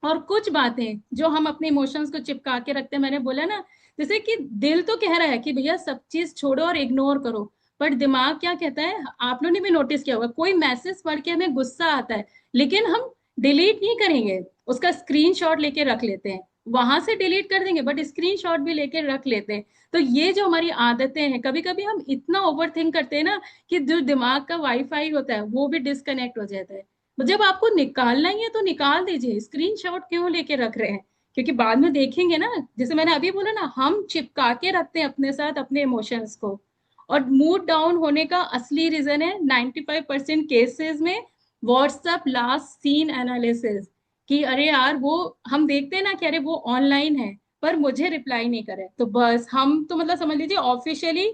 और कुछ बातें जो हम अपने इमोशंस को चिपका के रखते हैं, मैंने बोला ना, जैसे कि दिल तो कह रहा है कि भैया सब चीज छोड़ो और इग्नोर करो, बट दिमाग क्या कहता है, आप लोगों ने भी नोटिस किया होगा, कोई मैसेज पढ़ के हमें गुस्सा आता है, लेकिन हम डिलीट नहीं करेंगे, उसका स्क्रीनशॉट लेके रख लेते हैं। वहां से डिलीट कर देंगे बट स्क्रीनशॉट भी लेके रख लेते हैं। तो ये जो हमारी आदतें हैं, कभी कभी हम इतना ओवर थिंक करते हैं ना कि जो दिमाग का वाईफाई होता है वो भी डिस्कनेक्ट हो जाता है। तो जब आपको निकालना ही है तो निकाल दीजिए, स्क्रीनशॉट क्यों लेके रख रहे हैं? क्योंकि बाद में देखेंगे ना, जैसे मैंने अभी बोला ना, हम चिपका के रखते हैं अपने साथ अपने इमोशंस को। और मूड डाउन होने का असली रीजन है 95% केसेस में व्हाट्सएप लास्ट सीन एनालिसिस। कि अरे यार वो, हम देखते हैं ना कि अरे वो ऑनलाइन है पर मुझे रिप्लाई नहीं करे, तो बस हम तो मतलब समझ लीजिए ऑफिशियली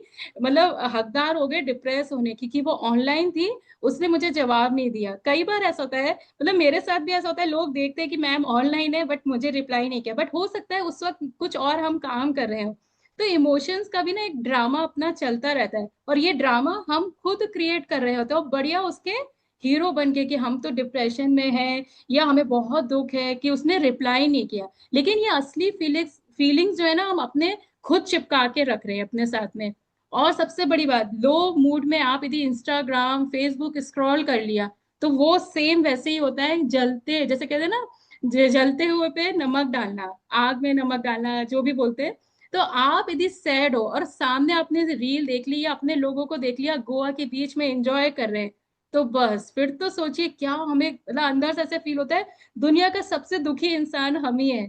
मतलब हकदार हो गए डिप्रेस होने की, कि वो ऑनलाइन थी, उसने मुझे जवाब नहीं दिया। कई बार ऐसा होता है, मतलब मेरे साथ भी ऐसा होता है, लोग देखते हैं कि मैम ऑनलाइन है बट मुझे रिप्लाई नहीं किया, बट हो सकता है उस वक्त कुछ और हम काम कर रहे हो। तो इमोशंस का भी ना एक ड्रामा अपना चलता रहता है, और ये ड्रामा हम खुद क्रिएट कर रहे होते हैं, और बढ़िया उसके हीरो बन के कि हम तो डिप्रेशन में हैं, या हमें बहुत दुख है कि उसने रिप्लाई नहीं किया। लेकिन ये असली फीलिंग्स फीलिंग्स जो है ना, हम अपने खुद चिपका के रख रहे हैं अपने साथ में। और सबसे बड़ी बात, लो मूड में आप यदि इंस्टाग्राम फेसबुक स्क्रॉल कर लिया, तो वो सेम वैसे ही होता है, जलते जैसे कहते हैं ना, जलते हुए पे नमक डालना, आग में नमक डालना जो भी बोलते हैं। तो आप यदि सैड हो और सामने आपने रील देख ली या अपने लोगों को देख लिया गोवा के बीच में एंजॉय कर रहे हैं, तो बस फिर तो सोचिए क्या हमें, मतलब अंदर से ऐसे फील होता है दुनिया का सबसे दुखी इंसान हम ही है।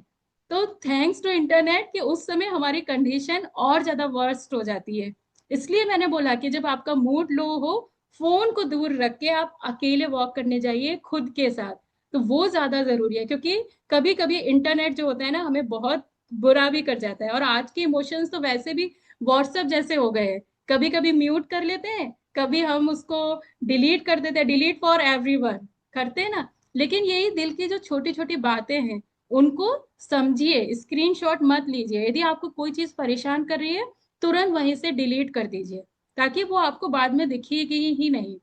तो थैंक्स टू इंटरनेट कि उस समय हमारी कंडीशन और ज्यादा वर्स्ट हो जाती है। इसलिए मैंने बोला कि जब आपका मूड लो हो, फोन को दूर रख के आप अकेले वॉक करने जाइए खुद के साथ। तो वो ज्यादा जरूरी है, क्योंकि कभी कभी इंटरनेट जो होता है ना हमें बहुत बुरा भी कर जाता है। और आज के इमोशंस तो वैसे भी व्हाट्सएप जैसे हो गए हैं, कभी कभी म्यूट कर लेते हैं, कभी हम उसको डिलीट कर देते हैं, डिलीट फॉर एवरीवन करते हैं ना। लेकिन यही दिल की जो छोटी छोटी बातें हैं उनको समझिए, स्क्रीनशॉट मत लीजिए। यदि आपको कोई चीज परेशान कर रही है, तुरंत वहीं से डिलीट कर दीजिए, ताकि वो आपको बाद में दिखेगी ही नहीं।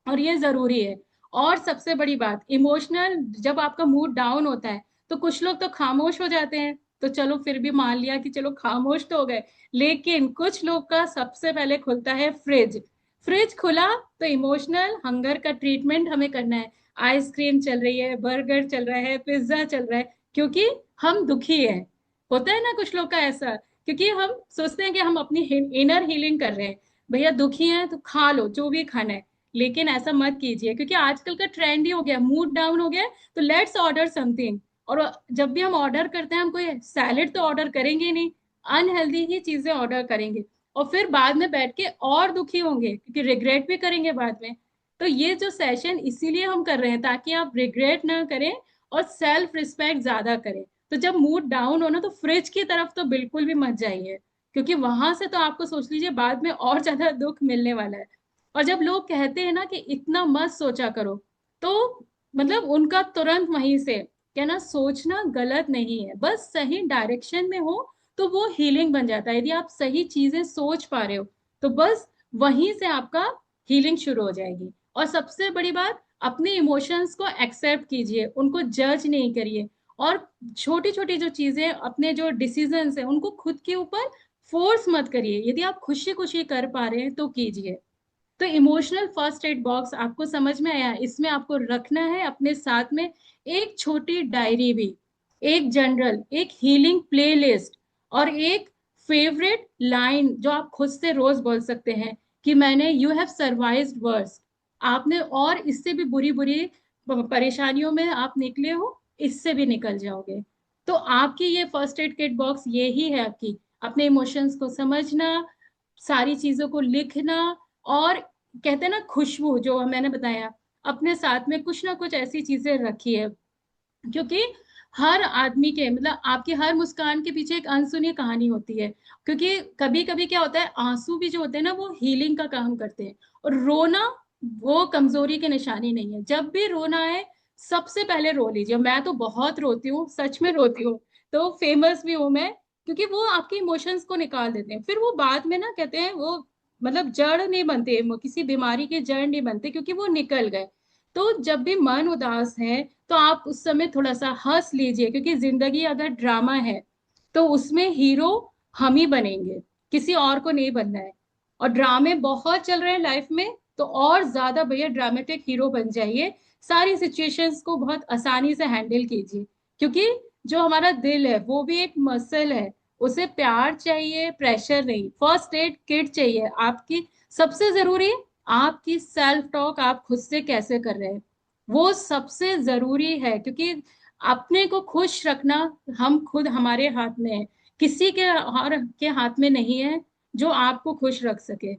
और ये जरूरी है। और सबसे बड़ी बात, इमोशनल जब आपका मूड डाउन होता है तो कुछ लोग तो खामोश हो जाते हैं, तो चलो फिर भी मान लिया कि चलो खामोश तो हो गए। लेकिन कुछ लोग का सबसे पहले खुलता है फ्रिज। फ्रिज खुला तो इमोशनल हंगर का ट्रीटमेंट हमें करना है। आइसक्रीम चल रही है, बर्गर चल रहा है, पिज्जा चल रहा है, क्योंकि हम दुखी हैं। होता है ना कुछ लोग का ऐसा, क्योंकि हम सोचते हैं कि हम अपनी इनर हीलिंग कर रहे हैं। भैया दुखी हैं तो खा लो जो भी खाना है, लेकिन ऐसा मत कीजिए, क्योंकि आजकल का ट्रेंड ही हो गया, मूड डाउन हो गया है, तो लेट्स ऑर्डर समथिंग। और जब भी हम ऑर्डर करते हैं, हम कोई सैलेड तो ऑर्डर करेंगे ही नहीं, अनहेल्दी ही चीजें ऑर्डर करेंगे। और फिर बाद में बैठ के और दुखी होंगे, क्योंकि रिग्रेट भी करेंगे बाद में। तो ये जो सेशन इसीलिए हम कर रहे हैं ताकि आप रिग्रेट ना करें और सेल्फ रिस्पेक्ट ज्यादा करें। तो जब मूड डाउन हो ना, तो फ्रिज की तरफ तो बिल्कुल भी मत जाइए, क्योंकि वहां से तो आपको सोच लीजिए बाद में और ज्यादा दुख मिलने वाला है। और जब लोग कहते हैं ना कि इतना मत सोचा करो, तो मतलब उनका तुरंत वहीं से कहना, सोचना गलत नहीं है, बस सही डायरेक्शन में हो तो वो हीलिंग बन जाता है। यदि आप सही चीजें सोच पा रहे हो तो बस वहीं से आपका हीलिंग शुरू हो जाएगी। और सबसे बड़ी बात, अपने इमोशंस को एक्सेप्ट कीजिए, उनको जज नहीं करिए। और छोटी छोटी जो चीजें, अपने जो डिसीजंस है, उनको खुद के ऊपर फोर्स मत करिए। यदि आप खुशी खुशी कर पा रहे हैं तो कीजिए। तो इमोशनल फर्स्ट एड बॉक्स आपको समझ में आया? इसमें आपको रखना है अपने साथ में एक छोटी डायरी भी, एक जनरल, एक हीलिंग प्लेलिस्ट, और एक फेवरेट लाइन जो आप खुद से रोज बोल सकते हैं कि मैंने, यू हैव सर्वाइव्ड वर्स, आपने, और इससे भी बुरी बुरी परेशानियों में आप निकले हो, इससे भी निकल जाओगे। तो आपकी ये फर्स्ट एड किट बॉक्स यही है आपकी, अपने इमोशंस को समझना, सारी चीजों को लिखना, और कहते हैं ना खुशबू, जो मैंने बताया, अपने साथ में कुछ ना कुछ ऐसी चीजें रखी है, क्योंकि हर आदमी के, मतलब आपकी हर मुस्कान के पीछे एक अनसुनी कहानी होती है। क्योंकि कभी कभी क्या होता है, आंसू भी जो होते हैं ना, वो हीलिंग का काम करते हैं। और रोना वो कमजोरी की निशानी नहीं है। जब भी रोना है, सबसे पहले रो लीजिए। मैं तो बहुत रोती हूँ, सच में रोती हूँ, तो फेमस भी हूँ मैं, क्योंकि वो आपके इमोशंस को निकाल देते हैं। फिर वो बाद में ना, कहते हैं वो, मतलब जड़ नहीं बनते, वो किसी बीमारी के जड़ नहीं बनते, क्योंकि वो निकल गए। तो जब भी मन उदास है, तो आप उस समय थोड़ा सा हंस लीजिए, क्योंकि जिंदगी अगर ड्रामा है, तो उसमें हीरो हम ही बनेंगे, किसी और को नहीं बनना है। और ड्रामे बहुत चल रहे हैं लाइफ में, तो और ज्यादा भैया ड्रामेटिक हीरो बन जाइए। सारी सिचुएशंस को बहुत आसानी से हैंडल कीजिए, क्योंकि जो हमारा दिल है वो भी एक मसल है, उसे प्यार चाहिए, प्रेशर नहीं। फर्स्ट एड किट चाहिए आपकी। सबसे जरूरी, आपकी सेल्फ टॉक, आप खुद से कैसे कर रहे हैं, वो सबसे जरूरी है। क्योंकि अपने को खुश रखना हम खुद, हमारे हाथ में है, किसी के और के हाथ में नहीं है जो आपको खुश रख सके।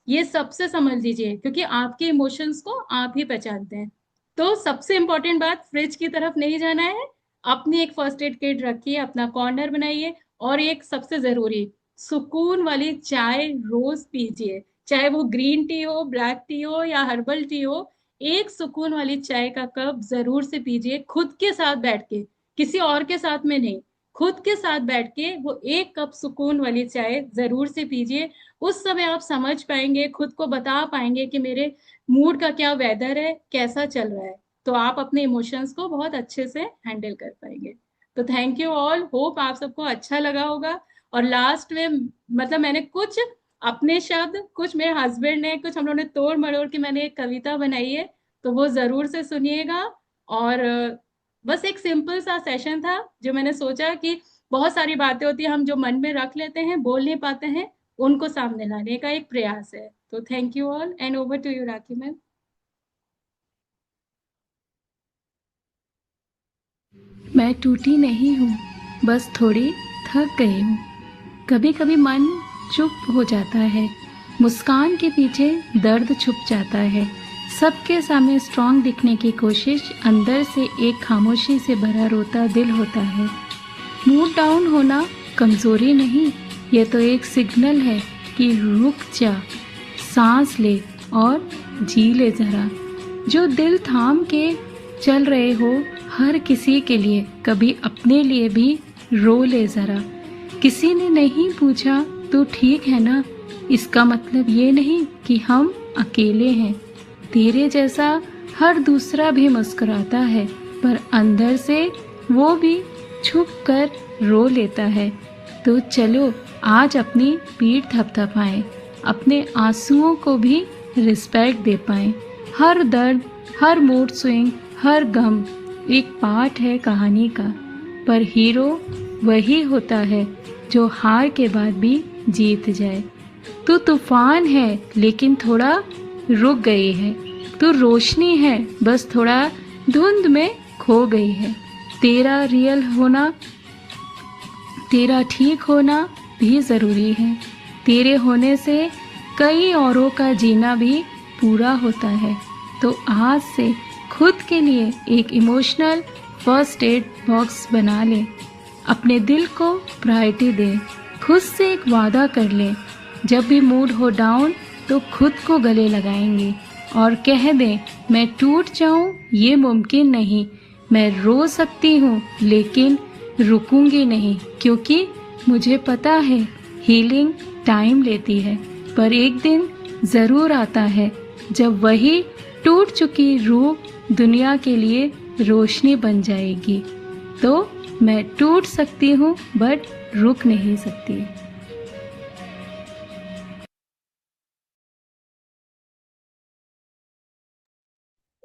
ये सबसे समझ लीजिए, क्योंकि आपके इमोशंस को आप ही पहचानते हैं। तो सबसे इंपॉर्टेंट बात, फ्रिज की तरफ नहीं जाना है। अपनी एक फर्स्ट एड किट रखिए, अपना कॉर्नर बनाइए, और एक सबसे जरूरी, सुकून वाली चाय रोज पीजिए। चाहे वो ग्रीन टी हो, ब्लैक टी हो, या हर्बल टी हो, एक सुकून वाली चाय का कप जरूर से पीजिए, खुद के साथ बैठ के, किसी और के साथ में नहीं। खुद के साथ बैठ के वो एक कप सुकून वाली चाय जरूर से पीजिए। उस समय आप समझ पाएंगे, खुद को बता पाएंगे कि मेरे मूड का क्या वेदर है, कैसा चल रहा है। तो आप अपने इमोशंस को बहुत अच्छे से हैंडल कर पाएंगे। तो थैंक यू ऑल, होप आप सबको अच्छा लगा होगा। और लास्ट में, मतलब मैंने कुछ अपने शब्द, कुछ मेरे हस्बैंड ने, कुछ हम लोगों ने तोड़ मरोड़ के मैंने एक कविता बनाई है, तो वो जरूर से सुनिएगा। और बस एक सिंपल सा सेशन था, जो मैंने सोचा कि बहुत सारी बातें होती है हम जो मन में रख लेते हैं, बोल नहीं पाते हैं, उनको सामने लाने का एक प्रयास है। तो thank you all, and over to you Rakhi ma'am. मैं टूटी नहीं हूँ, बस थोड़ी थक गई हूँ। कभी कभी मन चुप हो जाता है, मुस्कान के पीछे दर्द छुप जाता है। सबके सामने स्ट्रांग दिखने की कोशिश, अंदर से एक खामोशी से भरा रोता दिल होता है। मूड डाउन होना कमजोरी नहीं, ये तो एक सिग्नल है कि रुक जा, सांस ले और जी ले जरा। जो दिल थाम के चल रहे हो, हर किसी के लिए, कभी अपने लिए भी रो ले जरा। किसी ने नहीं पूछा तू ठीक है ना, इसका मतलब ये नहीं कि हम अकेले हैं। तेरे जैसा हर दूसरा भी मुस्कुराता है, पर अंदर से वो भी छुप कर रो लेता है। तो चलो आज अपनी पीठ थपथपाएं, अपने आंसुओं को भी रिस्पेक्ट दे पाएं। हर दर्द, हर मूड स्विंग, हर गम एक पार्ट है कहानी का, पर हीरो वही होता है जो हार के बाद भी जीत जाए। तू तूफान है लेकिन थोड़ा रुक गई है, तू रोशनी है बस थोड़ा धुंध में खो गई है। तेरा रियल होना, तेरा ठीक होना भी ज़रूरी है। तेरे होने से कई औरों का जीना भी पूरा होता है। तो आज से खुद के लिए एक इमोशनल फर्स्ट एड बॉक्स बना ले, अपने दिल को प्रायोरिटी दे, खुद से एक वादा कर ले, जब भी मूड हो डाउन तो खुद को गले लगाएंगे और कह दें मैं टूट जाऊं ये मुमकिन नहीं, मैं रो सकती हूँ लेकिन रुकूंगी नहीं, क्योंकि मुझे पता है हीलिंग टाइम लेती है, पर एक दिन ज़रूर आता है जब वही टूट चुकी रूह दुनिया के लिए रोशनी बन जाएगी। तो मैं टूट सकती हूँ बट रुक नहीं सकती।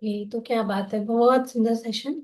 यही तो, क्या बात है, बहुत सुंदर सेशन।